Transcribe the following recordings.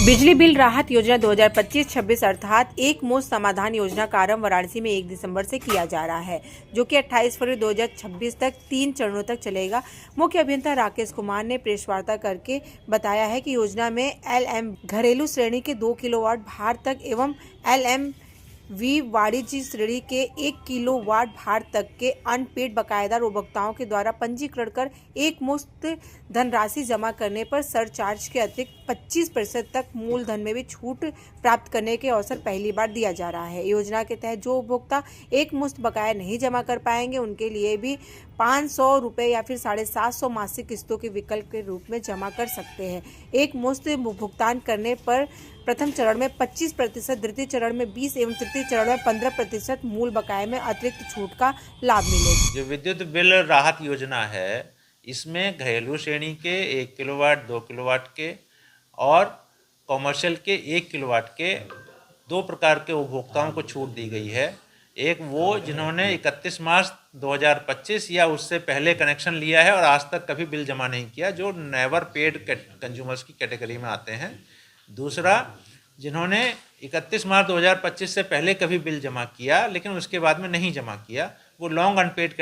बिजली बिल राहत योजना 2025-26 अर्थात एक मुश्त समाधान योजना का आरंभ वाराणसी में 1 दिसंबर से किया जा रहा है, जो कि 28 फरवरी 2026 तक 3 चरणों तक चलेगा। मुख्य अभियंता राकेश कुमार ने प्रेस वार्ता करके बताया है कि योजना में LM घरेलू श्रेणी के 2 किलोवाट भार तक एवं LM वाणिज्य श्रेणी के 1 किलोवाट भार तक के अनपेड बकायेदार उपभोक्ताओं के द्वारा पंजीकरण कर एक मुश्त धनराशि जमा करने पर सरचार्ज के अतिरिक्त 25% तक मूलधन में भी छूट प्राप्त करने के अवसर पहली बार दिया जा रहा है। योजना के तहत जो उपभोक्ता एक मुश्त बकाया नहीं जमा कर पाएंगे उनके लिए भी 500 रुपये या फिर 750 मासिक किस्तों के विकल्प के रूप में जमा कर सकते हैं। एक मुश्त भुगतान करने पर प्रथम चरण में 25%, द्वितीय चरण में 20 एवं तृतीय चरण में 15% मूल बकाये में अतिरिक्त छूट का लाभ मिलेगा। जो विद्युत बिल राहत योजना है, इसमें घरेलू श्रेणी के 1 किलोवाट, 2 किलोवाट के और कॉमर्शियल के 1 किलोवाट के 2 प्रकार के उपभोक्ताओं को छूट दी गई है। एक वो जिन्होंने 31 मार्च 2025 या उससे पहले कनेक्शन लिया है और आज तक कभी बिल जमा नहीं किया, जो नेवर पेड कंज्यूमर्स की कैटेगरी में आते हैं। दूसरा, जिन्होंने 31 मार्च 2025 से पहले कभी बिल जमा किया लेकिन उसके बाद में नहीं जमा किया, वो लॉन्ग अनपेड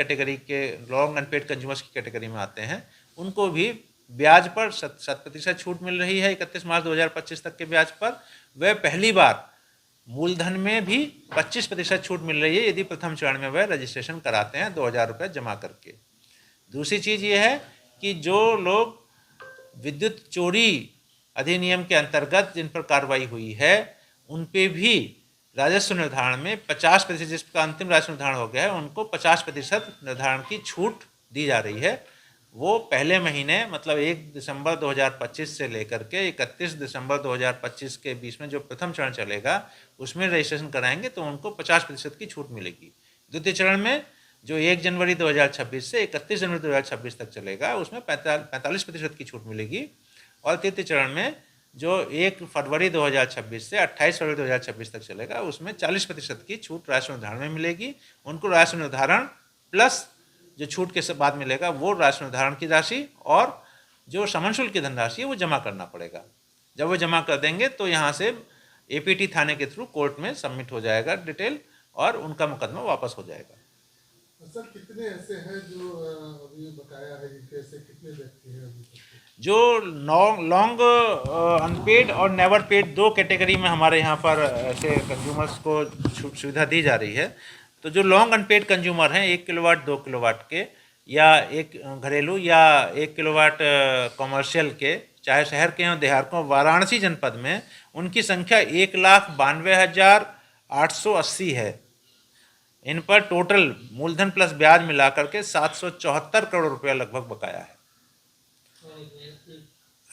कंज्यूमर्स की कैटेगरी में आते हैं। उनको भी ब्याज पर 100% छूट मिल रही है 31 मार्च 2025 तक के ब्याज पर। वह पहली बार मूलधन में भी 25% छूट मिल रही है यदि प्रथम चरण में वह रजिस्ट्रेशन कराते हैं 2000 रुपये जमा करके। दूसरी चीज़ ये है कि जो लोग विद्युत चोरी अधिनियम के अंतर्गत जिन पर कार्रवाई हुई है, उन पे भी राजस्व निर्धारण में 50%, जिसका अंतिम राजस्व निर्धारण हो गया है, उनको 50% निर्धारण की छूट दी जा रही है। वो पहले महीने मतलब 1 दिसंबर 2025 से लेकर के 31 दिसंबर 2025 के बीच में जो प्रथम चरण चलेगा, उसमें रजिस्ट्रेशन कराएंगे तो उनको 50% की छूट मिलेगी। द्वितीय चरण में जो 1 जनवरी 2026 से 31 जनवरी 2026 तक चलेगा, उसमें 45% की छूट मिलेगी। और तृतीय चरण में जो 1 फरवरी 2026 से 28 फरवरी 2026 तक चलेगा, उसमें 40% की छूट राजस्व निर्धारण में मिलेगी। उनको राजस्व निर्धारण प्लस जो छूट के बाद मिलेगा वो राजस्व निर्धारण की राशि और जो समन शुल्क की धनराशि है वो जमा करना पड़ेगा। जब वो जमा कर देंगे तो यहाँ से APT थाने के थ्रू कोर्ट में सबमिट हो जाएगा डिटेल और उनका मुकदमा वापस हो जाएगा। सर, कितने ऐसे हैं जो अभी बकाया है, कैसे कितने व्यक्ति हैं अभी तक? जो लॉन्ग अनपेड और नेवर पेड 2 कैटेगरी में हमारे यहाँ पर ऐसे कंज्यूमर्स को सुविधा दी जा रही है। तो जो लॉन्ग अनपेड कंज्यूमर हैं 1 किलोवाट, 2 किलोवाट के या एक घरेलू या 1 किलोवाट कॉमर्शियल के, चाहे शहर के हों देहात को, वाराणसी जनपद में उनकी संख्या 1,92,880 है। इन पर टोटल मूलधन प्लस ब्याज मिलाकर के 774 करोड़ रुपया लगभग बकाया है।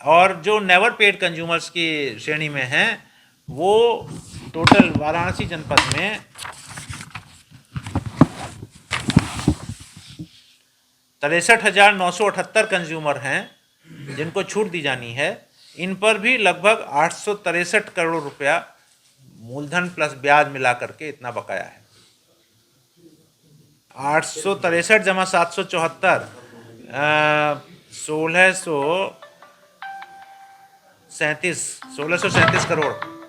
और जो नेवर पेड कंज्यूमर्स की श्रेणी में हैं, वो टोटल वाराणसी जनपद में 63,978 कंज्यूमर हैं जिनको छूट दी जानी है। इन पर भी लगभग 863 करोड़ रुपया मूलधन प्लस ब्याज मिला करके इतना बकाया है। 863 जमा 774 1637 करोड़।